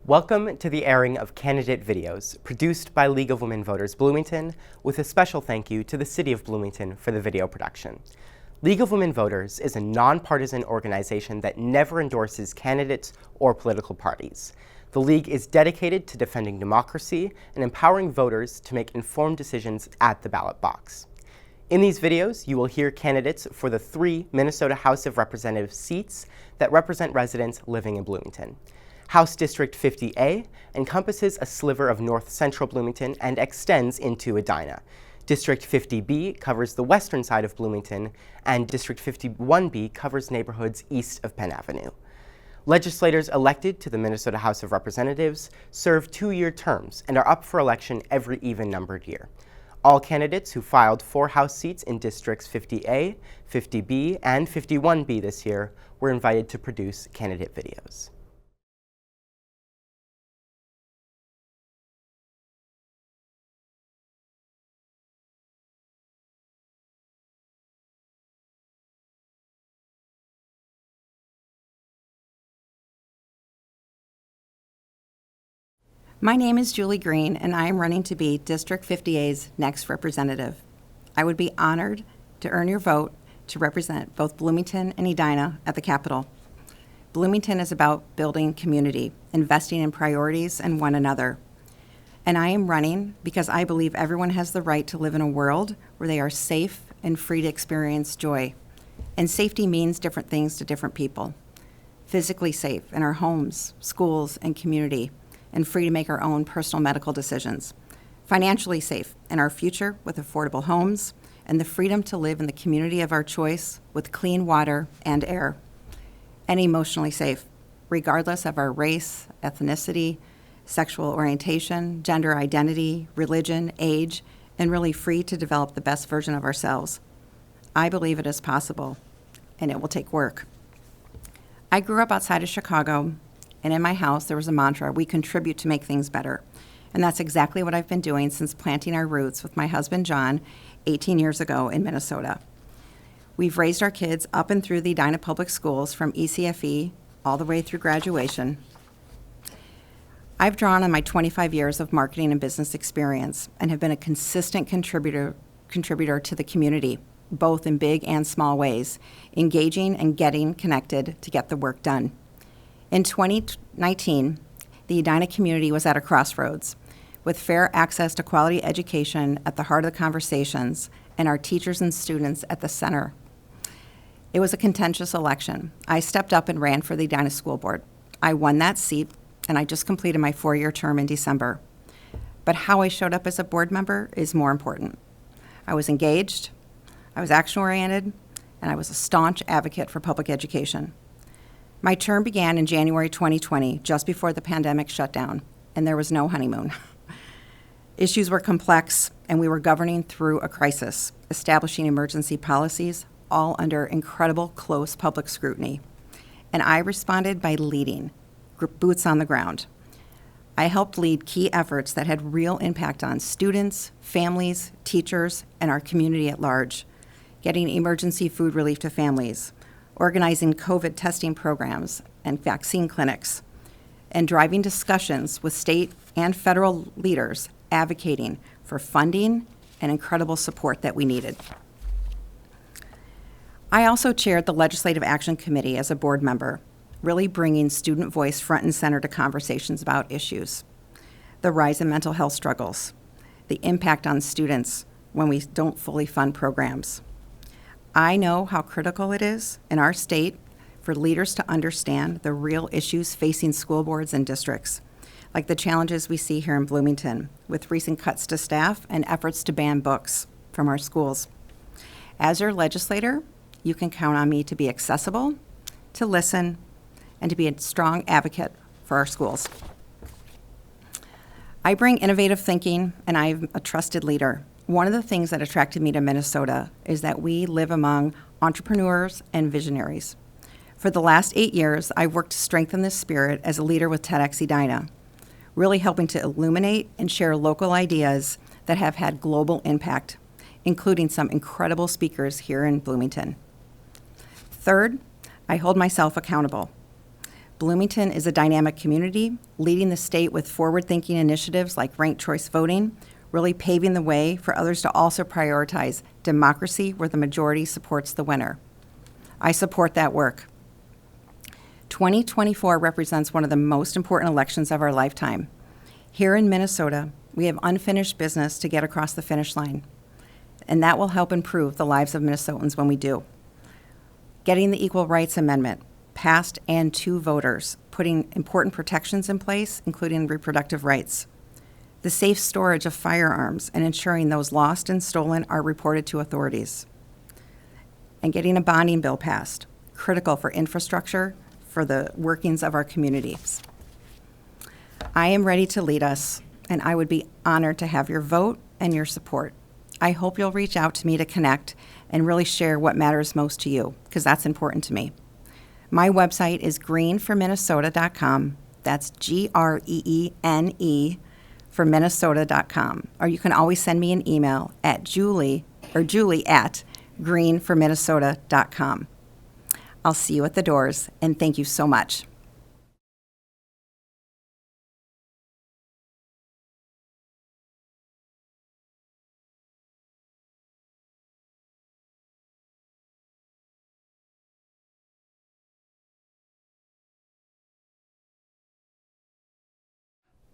Welcome to the airing of candidate videos produced by League of Women Voters Bloomington, with a special thank you to the City of Bloomington for the video production. League of Women Voters is a nonpartisan organization that never endorses candidates or political parties. The League is dedicated to defending democracy and empowering voters to make informed decisions at the ballot box. In these videos, you will hear candidates for the 3 Minnesota House of Representatives seats that represent residents living in Bloomington. House District 50A encompasses a sliver of north central Bloomington and extends into Edina. District 50B covers the western side of Bloomington, and District 51B covers neighborhoods east of Penn Avenue. Legislators elected to the Minnesota House of Representatives serve 2-year terms and are up for election every even-numbered year. All candidates who filed for House seats in Districts 50A, 50B, and 51B this year were invited to produce candidate videos. My name is Julie Green, and I am running to be District 50A's next representative. I would be honored to earn your vote to represent both Bloomington and Edina at the Capitol. Bloomington is about building community, investing in priorities and one another. And I am running because I believe everyone has the right to live in a world where they are safe and free to experience joy. And safety means different things to different people. Physically safe in our homes, schools, and community, and free to make our own personal medical decisions. Financially safe in our future with affordable homes, and the freedom to live in the community of our choice with clean water and air. And emotionally safe, regardless of our race, ethnicity, sexual orientation, gender identity, religion, age, and really free to develop the best version of ourselves. I believe it is possible, and it will take work. I grew up outside of Chicago, and in my house, there was a mantra: we contribute to make things better. And that's exactly what I've been doing since planting our roots with my husband, John, 18 years ago in Minnesota. We've raised our kids up and through the Edina Public Schools from ECFE all the way through graduation. I've drawn on my 25 years of marketing and business experience and have been a consistent contributor to the community, both in big and small ways, engaging and getting connected to get the work done. In 2019, the Edina community was at a crossroads, with fair access to quality education at the heart of the conversations and our teachers and students at the center. It was a contentious election. I stepped up and ran for the Edina School Board. I won that seat, and I just completed my 4-year term in December. But how I showed up as a board member is more important. I was engaged, I was action-oriented, and I was a staunch advocate for public education. My term began in January 2020, just before the pandemic shut down, and there was no honeymoon. Issues were complex, and we were governing through a crisis, establishing emergency policies, all under incredible close public scrutiny. And I responded by leading, boots on the ground. I helped lead key efforts that had real impact on students, families, teachers, and our community at large, getting emergency food relief to families, organizing COVID testing programs and vaccine clinics, and driving discussions with state and federal leaders advocating for funding and incredible support that we needed. I also chaired the Legislative Action Committee as a board member, really bringing student voice front and center to conversations about issues. The rise in mental health struggles, the impact on students when we don't fully fund programs. I know how critical it is in our state for leaders to understand the real issues facing school boards and districts, like the challenges we see here in Bloomington with recent cuts to staff and efforts to ban books from our schools. As your legislator, you can count on me to be accessible, to listen, and to be a strong advocate for our schools. I bring innovative thinking, and I'm a trusted leader. One of the things that attracted me to Minnesota is that we live among entrepreneurs and visionaries. For the last 8 years, I've worked to strengthen this spirit as a leader with TEDx Edina, really helping to illuminate and share local ideas that have had global impact, including some incredible speakers here in Bloomington. Third, I hold myself accountable. Bloomington is a dynamic community, leading the state with forward-thinking initiatives like ranked choice voting, really paving the way for others to also prioritize democracy where the majority supports the winner. I support that work. 2024 represents one of the most important elections of our lifetime. Here in Minnesota, we have unfinished business to get across the finish line, and that will help improve the lives of Minnesotans when we do. Getting the Equal Rights Amendment passed and to voters, putting important protections in place, including reproductive rights. The safe storage of firearms and ensuring those lost and stolen are reported to authorities. And getting a bonding bill passed, critical for infrastructure, for the workings of our communities. I am ready to lead us, and I would be honored to have your vote and your support. I hope you'll reach out to me to connect and really share what matters most to you, because that's important to me. My website is greenforminnesota.com. That's GREENE for Minnesota.com. Or you can always send me an email at Julie at greenforminnesota.com. I'll see you at the doors, and thank you so much.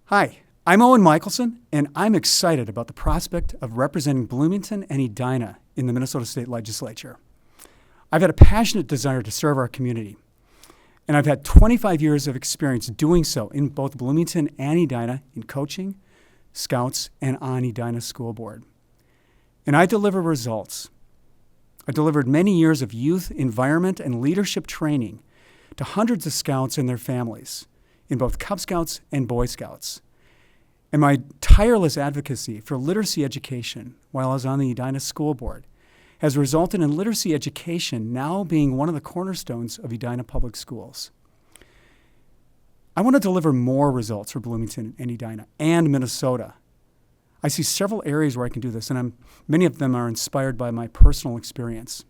Hi, I'm Owen Michaelson, and I'm excited about the prospect of representing Bloomington and Edina in the Minnesota State Legislature. I've had a passionate desire to serve our community, and I've had 25 years of experience doing so in both Bloomington and Edina in coaching, scouts, and on Edina School Board. And I deliver results. I delivered many years of youth, environment, and leadership training to hundreds of scouts and their families in both Cub Scouts and Boy Scouts. And my tireless advocacy for literacy education while I was on the Edina School Board has resulted in literacy education now being one of the cornerstones of Edina Public Schools. I want to deliver more results for Bloomington and Edina and Minnesota. I see several areas where I can do this, and many of them are inspired by my personal experience.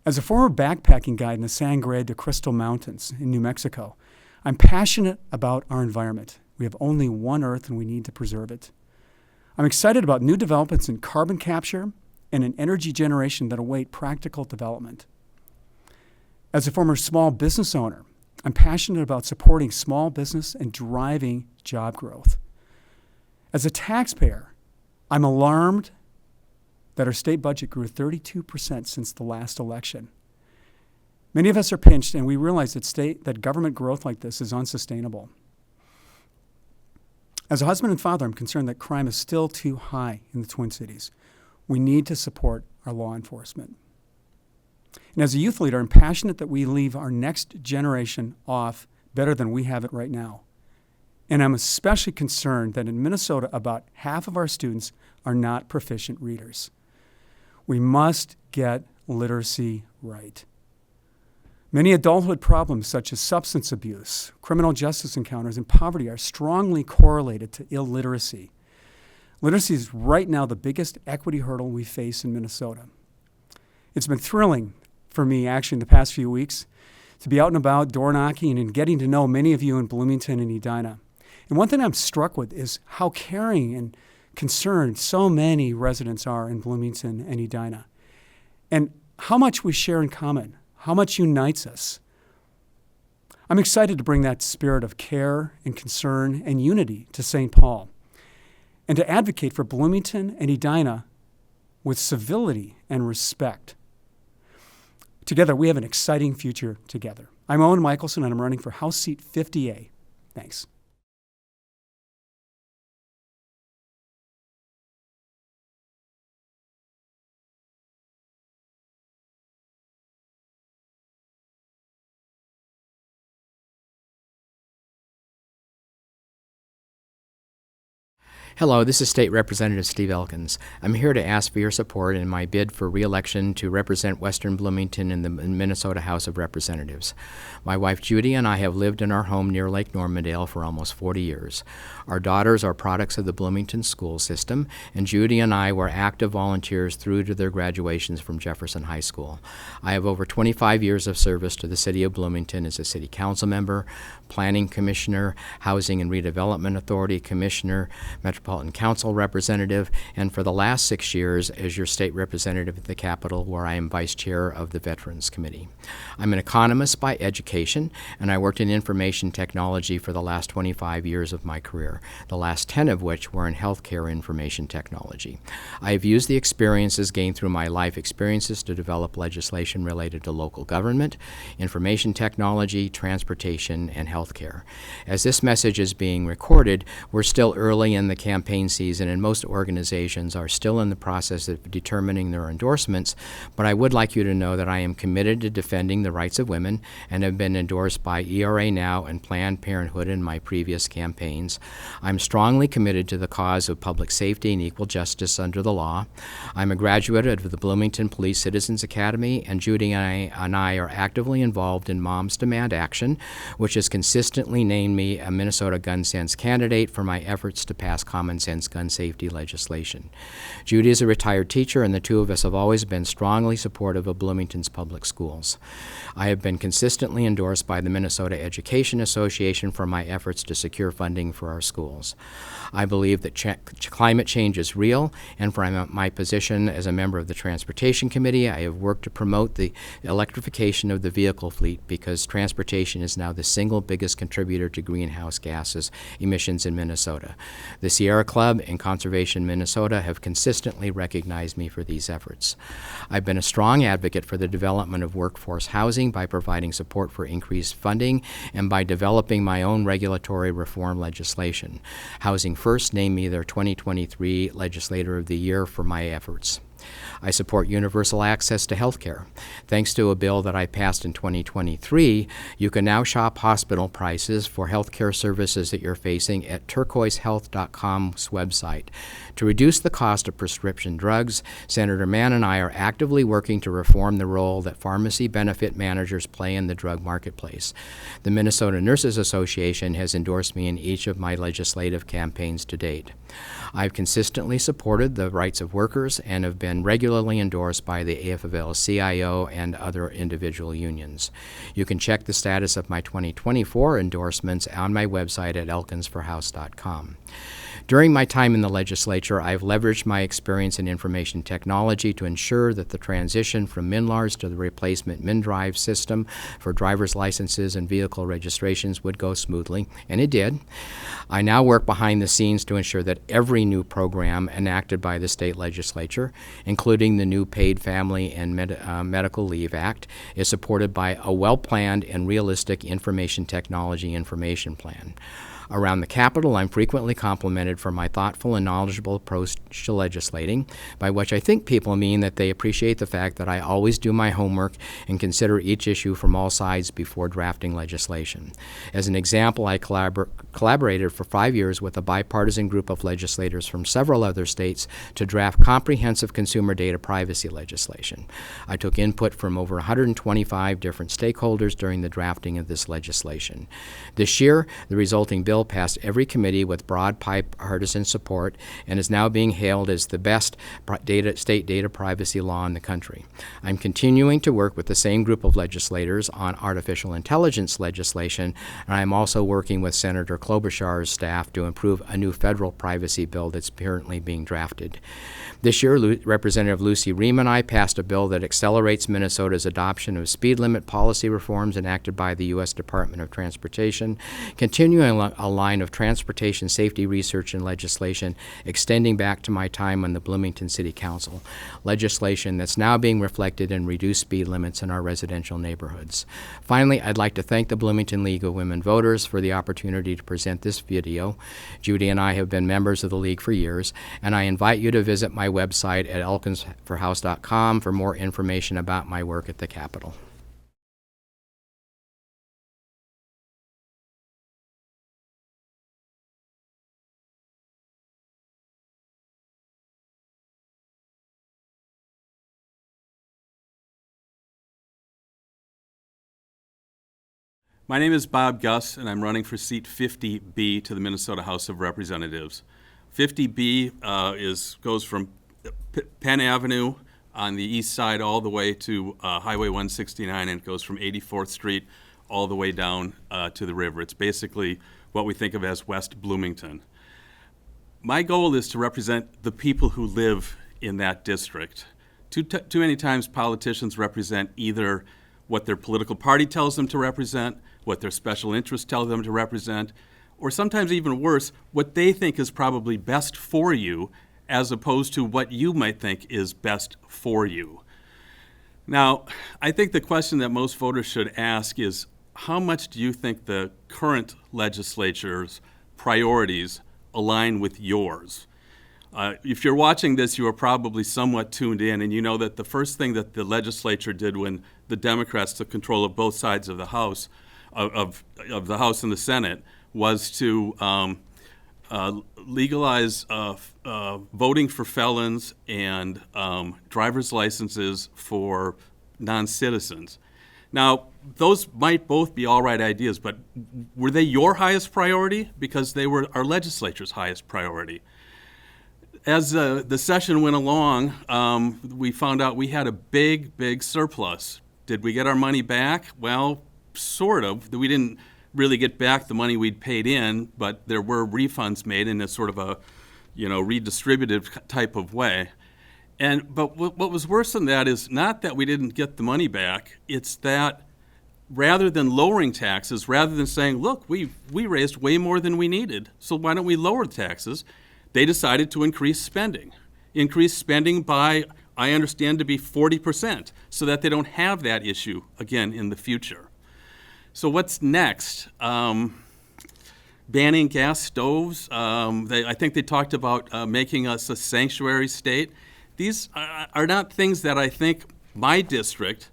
As a former backpacking guide in the Sangre de Cristo Mountains in New Mexico, I'm passionate about our environment. We have only one Earth, and we need to preserve it. I'm excited about new developments in carbon capture and in energy generation that await practical development. As a former small business owner, I'm passionate about supporting small business and driving job growth. As a taxpayer, I'm alarmed that our state budget grew 32% since the last election. Many of us are pinched, and we realize that government growth like this is unsustainable. As a husband and father, I'm concerned that crime is still too high in the Twin Cities. We need to support our law enforcement. And as a youth leader, I'm passionate that we leave our next generation off better than we have it right now. And I'm especially concerned that in Minnesota, about half of our students are not proficient readers. We must get literacy right. Many adulthood problems such as substance abuse, criminal justice encounters, and poverty are strongly correlated to illiteracy. Literacy is right now the biggest equity hurdle we face in Minnesota. It's been thrilling for me, actually, in the past few weeks to be out and about, door knocking, and getting to know many of you in Bloomington and Edina. And one thing I'm struck with is how caring and concerned so many residents are in Bloomington and Edina, and how much we share in common, how much unites us. I'm excited to bring that spirit of care and concern and unity to St. Paul, and to advocate for Bloomington and Edina with civility and respect. Together, we have an exciting future together. I'm Owen Michaelson, and I'm running for House Seat 50A. Thanks. Hello, this is State Representative Steve Elkins. I'm here to ask for your support in my bid for re-election to represent Western Bloomington in the Minnesota House of Representatives. My wife Judy and I have lived in our home near Lake Normandale for almost 40 years. Our daughters are products of the Bloomington school system, and Judy and I were active volunteers through to their graduations from Jefferson High School. I have over 25 years of service to the City of Bloomington as a City Council member, Planning Commissioner, Housing and Redevelopment Authority Commissioner, Metropolitan Council Representative, and for the last 6 years as your state representative at the Capitol, where I am Vice Chair of the Veterans Committee. I'm an economist by education, and I worked in information technology for the last 25 years of my career, the last 10 of which were in healthcare information technology. I have used the experiences gained through my life experiences to develop legislation related to local government, information technology, transportation, and healthcare. As this message is being recorded, we're still early in the campaign season, and most organizations are still in the process of determining their endorsements, but I would like you to know that I am committed to defending the rights of women and have been endorsed by ERA Now and Planned Parenthood in my previous campaigns. I'm strongly committed to the cause of public safety and equal justice under the law. I'm a graduate of the Bloomington Police Citizens Academy, and Judy and I are actively involved in Moms Demand Action, which has consistently named me a Minnesota Gun Sense candidate for my efforts to pass common sense gun safety legislation. Judy is a retired teacher, and the two of us have always been strongly supportive of Bloomington's public schools. I have been consistently endorsed by the Minnesota Education Association for my efforts to secure funding for our schools. I believe that climate change is real, and from my position as a member of the Transportation Committee, I have worked to promote the electrification of the vehicle fleet because transportation is now the single biggest contributor to greenhouse gases emissions in Minnesota. The Sierra Club and Conservation Minnesota have consistently recognized me for these efforts. I've been a strong advocate for the development of workforce housing by providing support for increased funding and by developing my own regulatory reform legislation. Housing First named me their 2023 Legislator of the Year for my efforts. I support universal access to health care. Thanks to a bill that I passed in 2023, you can now shop hospital prices for health care services that you're facing at turquoisehealth.com's website. To reduce the cost of prescription drugs, Senator Mann and I are actively working to reform the role that pharmacy benefit managers play in the drug marketplace. The Minnesota Nurses Association has endorsed me in each of my legislative campaigns to date. I've consistently supported the rights of workers and have been regularly endorsed by the AFL-CIO and other individual unions. You can check the status of my 2024 endorsements on my website at elkinsforhouse.com. During my time in the legislature, I've leveraged my experience in information technology to ensure that the transition from MNLARS to the replacement MnDrive system for driver's licenses and vehicle registrations would go smoothly, and it did. I now work behind the scenes to ensure that every new program enacted by the state legislature, including the new Paid Family and Medical Leave Act, is supported by a well-planned and realistic information technology information plan. Around the Capitol, I'm frequently complimented for my thoughtful and knowledgeable approach to legislating, by which I think people mean that they appreciate the fact that I always do my homework and consider each issue from all sides before drafting legislation. As an example, I collaborated for 5 years with a bipartisan group of legislators from several other states to draft comprehensive consumer data privacy legislation. I took input from over 125 different stakeholders during the drafting of this legislation. This year, the resulting bill passed every committee with broad bipartisan support and is now being hailed as the best state data privacy law in the country. I'm continuing to work with the same group of legislators on artificial intelligence legislation, and I'm also working with Senator Klobuchar's staff to improve a new federal privacy bill that's currently being drafted. This year, Representative Lucy Ream and I passed a bill that accelerates Minnesota's adoption of speed limit policy reforms enacted by the U.S. Department of Transportation, continuing a line of transportation safety research and legislation extending back to my time on the Bloomington City Council, legislation that's now being reflected in reduced speed limits in our residential neighborhoods. Finally, I'd like to thank the Bloomington League of Women Voters for the opportunity to present this video. Judy and I have been members of the League for years, and I invite you to visit my website at elkinsforhouse.com for more information about my work at the Capitol. My name is Bob Gus, and I'm running for seat 50B to the Minnesota House of Representatives. 50B goes from Penn Avenue on the east side all the way to Highway 169, and it goes from 84th Street all the way down to the river. It's basically what we think of as West Bloomington. My goal is to represent the people who live in that district. Too many times politicians represent either what their political party tells them to represent, what their special interests tell them to represent, or sometimes even worse, what they think is probably best for you as opposed to what you might think is best for you. Now, I think the question that most voters should ask is, how much do you think the current legislature's priorities align with yours? If you're watching this, you are probably somewhat tuned in, and you know that the first thing that the legislature did when the Democrats took control of both sides of the House, of the House and the Senate, was to legalize voting for felons and driver's licenses for non-citizens. Now, those might both be all right ideas, but were they your highest priority? Because they were our legislature's highest priority. As the session went along, we found out we had a big surplus. Did we get our money back? Well, sort of. We didn't really get back the money we'd paid in, but there were refunds made in a sort of a, redistributive type of way. But what was worse than that is not that we didn't get the money back, it's that rather than lowering taxes, rather than saying, look, we raised way more than we needed, so why don't we lower the taxes? They decided to increase spending by, I understand, to be 40%, so that they don't have that issue again in the future. So what's next? Banning gas stoves. I think they talked about making us a sanctuary state. These are not things that I think my district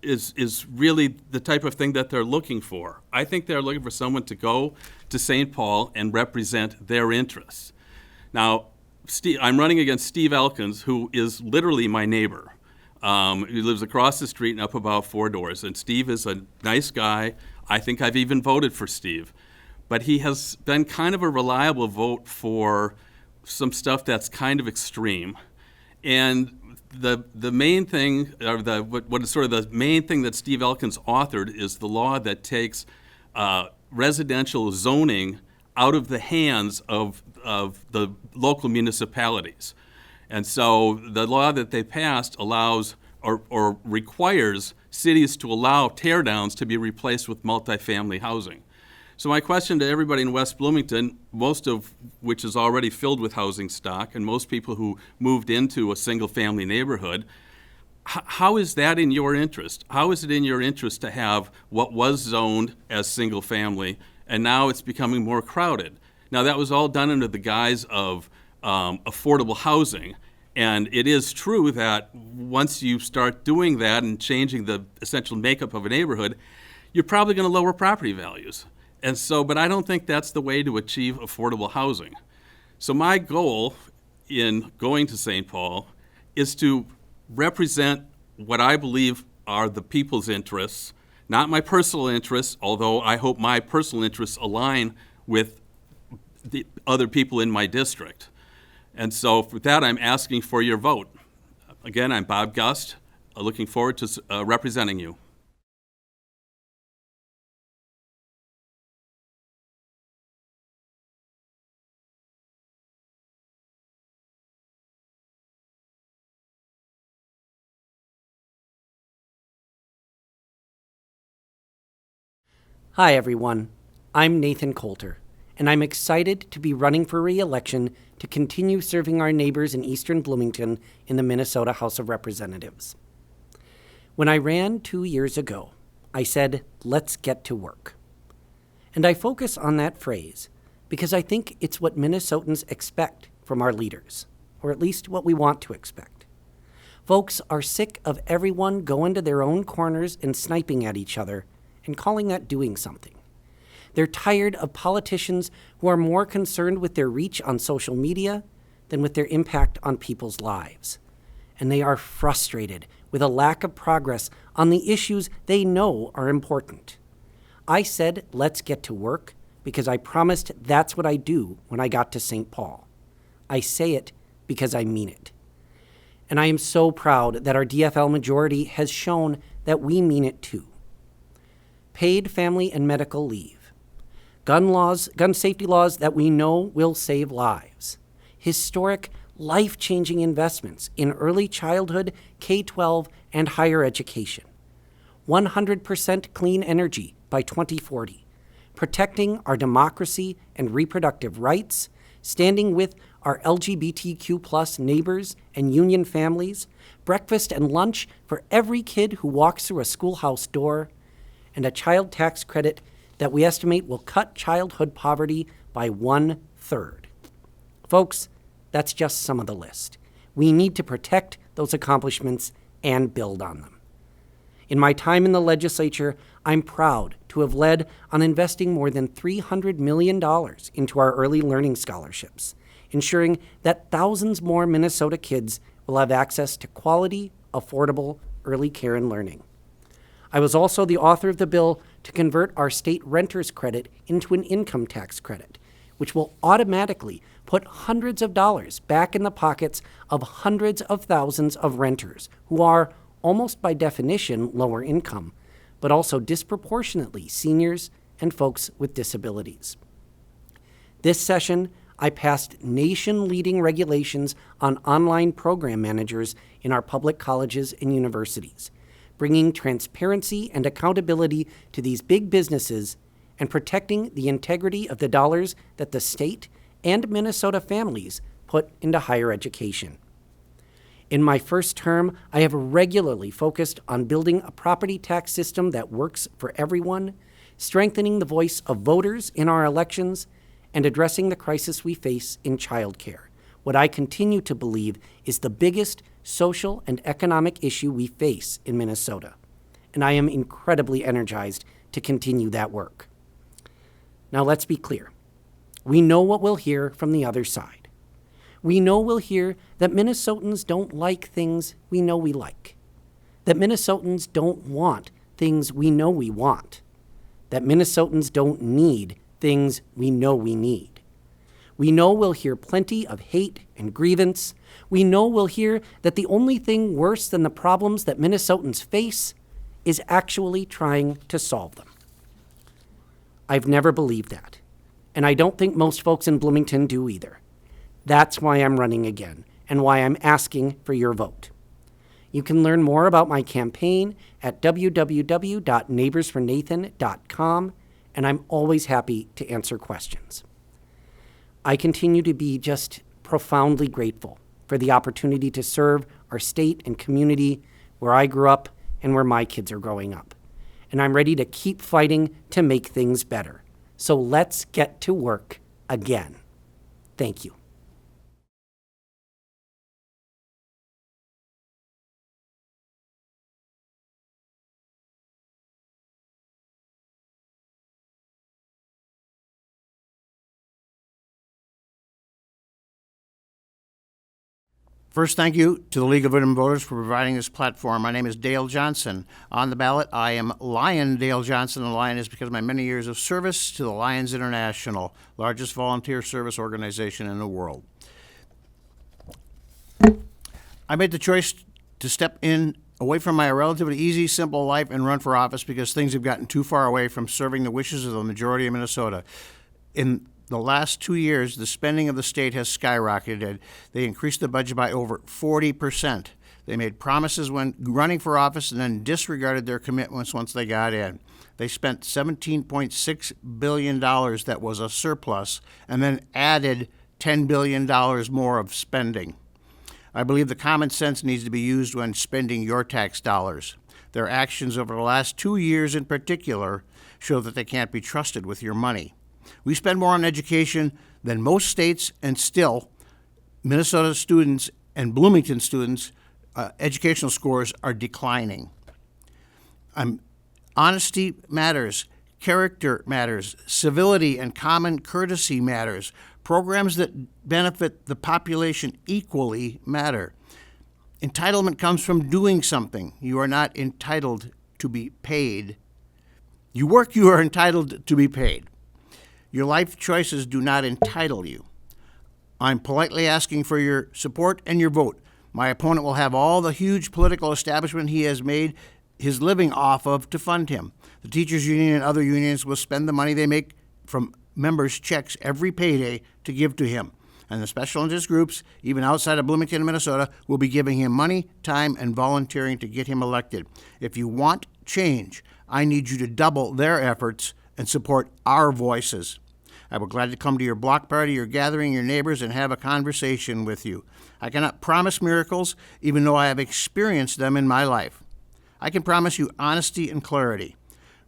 is really the type of thing that they're looking for. I think they're looking for someone to go to St. Paul and represent their interests. Now, I'm running against Steve Elkins, who is literally my neighbor. He lives across the street and up about 4 doors. And Steve is a nice guy. I think I've even voted for Steve. But he has been kind of a reliable vote for some stuff that's kind of extreme. And the main thing, or what is sort of the main thing that Steve Elkins authored is the law that takes residential zoning out of the hands of the local municipalities. And so the law that they passed allows or requires cities to allow tear-downs to be replaced with multifamily housing. So my question to everybody in West Bloomington, most of which is already filled with housing stock, and most people who moved into a single-family neighborhood, how is that in your interest? How is it in your interest to have what was zoned as single-family, and now it's becoming more crowded? Now, that was all done under the guise of affordable housing. And it is true that once you start doing that and changing the essential makeup of a neighborhood, you're probably going to lower property values. And so, but I don't think that's the way to achieve affordable housing. So my goal in going to St. Paul is to represent what I believe are the people's interests, not my personal interests, although I hope my personal interests align with the other people in my district. And so for that, I'm asking for your vote. Again, I'm Bob Gust, looking forward to representing you. Hi, everyone. I'm Nathan Coulter, and I'm excited to be running for re-election to continue serving our neighbors in eastern Bloomington in the Minnesota House of Representatives. When I ran 2 years ago, I said, let's get to work. And I focus on that phrase because I think it's what Minnesotans expect from our leaders, or at least what we want to expect. Folks are sick of everyone going to their own corners and sniping at each other and calling that doing something. They're tired of politicians who are more concerned with their reach on social media than with their impact on people's lives. And they are frustrated with a lack of progress on the issues they know are important. I said, let's get to work, because I promised that's what I do when I got to St. Paul. I say it because I mean it. And I am so proud that our DFL majority has shown that we mean it too. Paid family and medical leave. Gun safety laws that we know will save lives. Historic, life-changing investments in early childhood, K-12, and higher education. 100% clean energy by 2040. Protecting our democracy and reproductive rights, standing with our LGBTQ+ neighbors and union families, breakfast and lunch for every kid who walks through a schoolhouse door, and a child tax credit that we estimate will cut childhood poverty by 1/3. Folks, that's just some of the list. We need to protect those accomplishments and build on them. In my time in the legislature, I'm proud to have led on investing more than $300 million into our early learning scholarships, ensuring that thousands more Minnesota kids will have access to quality, affordable early care and learning. I was also the author of the bill to convert our state renter's credit into an income tax credit, which will automatically put hundreds of dollars back in the pockets of hundreds of thousands of renters who are, almost by definition, lower income, but also disproportionately seniors and folks with disabilities. This session, I passed nation-leading regulations on online program managers in our public colleges and universities, bringing transparency and accountability to these big businesses and protecting the integrity of the dollars that the state and Minnesota families put into higher education. In my first term, I have regularly focused on building a property tax system that works for everyone, strengthening the voice of voters in our elections, and addressing the crisis we face in childcare, what I continue to believe is the biggest social and economic issue we face in Minnesota. And I am incredibly energized to continue that work. Now let's be clear. We know what we'll hear from the other side. We know we'll hear that Minnesotans don't like things we know we like, that Minnesotans don't want things we know we want, that Minnesotans don't need things we know we need. We know we'll hear plenty of hate and grievance. We know we'll hear that the only thing worse than the problems that Minnesotans face is actually trying to solve them. I've never believed that, and I don't think most folks in Bloomington do either. That's why I'm running again, and why I'm asking for your vote. You can learn more about my campaign at www.neighborsfornathan.com, and I'm always happy to answer questions. I continue to be just profoundly grateful for the opportunity to serve our state and community where I grew up and where my kids are growing up. And I'm ready to keep fighting to make things better. So let's get to work again. Thank you. First, thank you to the League of Women Voters for providing this platform. My name is Dale Johnson. On the ballot, I am Lion Dale Johnson. The Lion is because of my many years of service to the Lions International, largest volunteer service organization in the world. I made the choice to step in away from my relatively easy, simple life and run for office because things have gotten too far away from serving the wishes of the majority of Minnesota. In the last 2 years, the spending of the state has skyrocketed. They increased the budget by over 40%. They made promises when running for office and then disregarded their commitments once they got in. They spent $17.6 billion that was a surplus and then added $10 billion more of spending. I believe the common sense needs to be used when spending your tax dollars. Their actions over the last 2 years in particular show that they can't be trusted with your money. We spend more on education than most states, and still, Minnesota students and Bloomington students' educational scores are declining. Honesty matters, character matters, civility and common courtesy matters. Programs that benefit the population equally matter. Entitlement comes from doing something. You are not entitled to be paid. You work, you are entitled to be paid. Your life choices do not entitle you. I'm politely asking for your support and your vote. My opponent will have all the huge political establishment he has made his living off of to fund him. The teachers union and other unions will spend the money they make from members' checks every payday to give to him. And the special interest groups, even outside of Bloomington, Minnesota, will be giving him money, time, and volunteering to get him elected. If you want change, I need you to double their efforts and support our voices. I will gladly come to your block party, your gathering, your neighbors, and have a conversation with you. I cannot promise miracles, even though I have experienced them in my life. I can promise you honesty and clarity.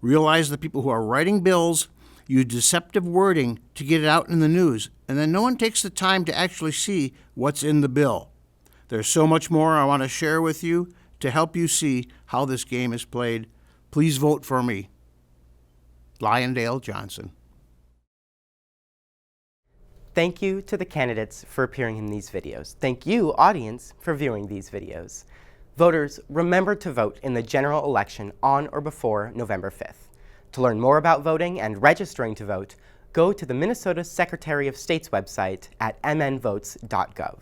Realize the people who are writing bills use deceptive wording to get it out in the news, and then no one takes the time to actually see what's in the bill. There's so much more I want to share with you to help you see how this game is played. Please vote for me. Lyondale Johnson. Thank you to the candidates for appearing in these videos. Thank you, audience, for viewing these videos. Voters, remember to vote in the general election on or before November 5th. To learn more about voting and registering to vote, go to the Minnesota Secretary of State's website at mnvotes.gov.